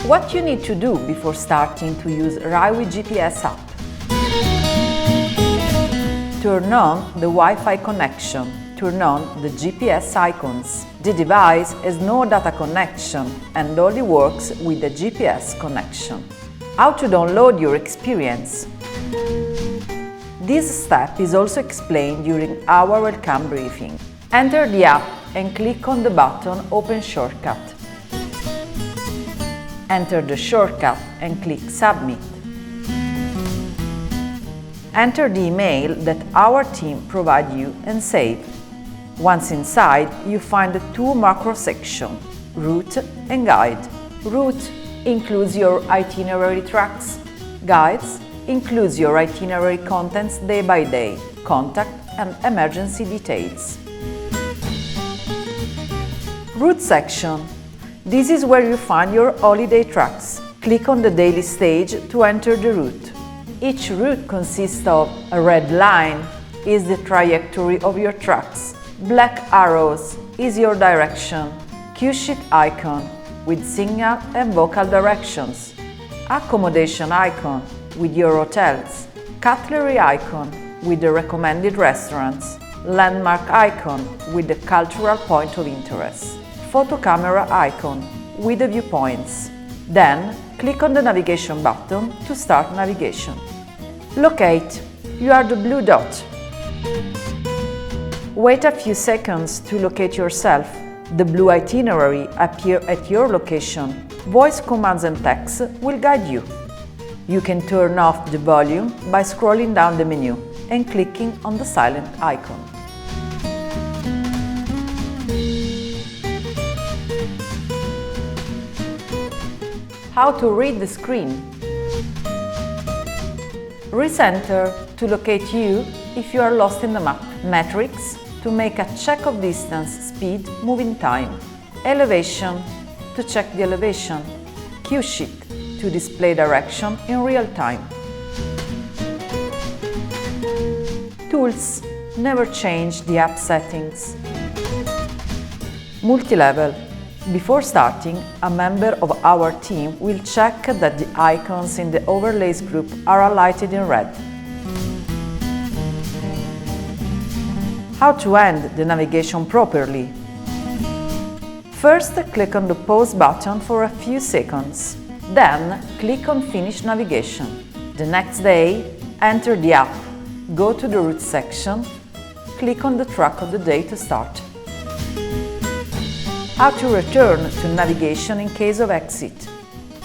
What you need to do before starting to use RideWithGPS app? Turn on the Wi-Fi connection. Turn on the GPS icons. The device has no data connection and only works with the GPS connection. How to download your experience? This step is also explained during our welcome briefing. Enter the app and click on the button Open Shortcut. Enter the shortcut and click Submit. Enter the email that our team provides you and save. Once inside, you find the two macro sections, Route and Guide. Route includes your itinerary tracks. Guides includes your itinerary contents day by day, contact and emergency details. Route section. This is where you find your holiday tracks. Click on the daily stage to enter the route. Each route consists of a red line is the trajectory of your tracks. Black arrows is your direction. Cue sheet icon with signal and vocal directions. Accommodation icon with your hotels. Cutlery icon with the recommended restaurants. Landmark icon with the cultural point of interest. Photo camera icon with the viewpoints. Then, click on the navigation button to start navigation. Locate. You are the blue dot. Wait a few seconds to locate yourself. The blue itinerary appears at your location. Voice commands and text will guide you. You can turn off the volume by scrolling down the menu and clicking on the silent icon. How to read the screen. Recenter to locate you if you are lost in the map. Metrics to make a check of distance, speed, moving time. Elevation to check the elevation. Cue sheet to display direction in real time. Tools. Never change the app settings. Multi-level. Before starting, a member of our team will check that the icons in the overlays group are highlighted in red. How to end the navigation properly? First, click on the pause button for a few seconds. Then, click on Finish Navigation. The next day, enter the app, go to the route section, click on the track of the day to start. How to return to navigation in case of exit.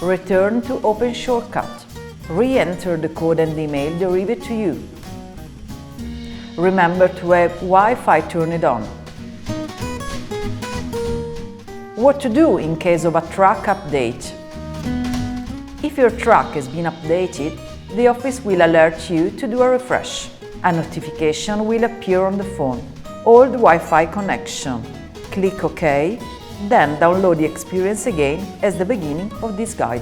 Return to Open Shortcut. Re-enter the code and email derived to you. Remember to have Wi-Fi turned on. What to do in case of a track update. If your track has been updated, the office will alert you to do a refresh. A notification will appear on the phone. Hold Wi-Fi connection. Click OK. Then download the experience again as the beginning of this guide.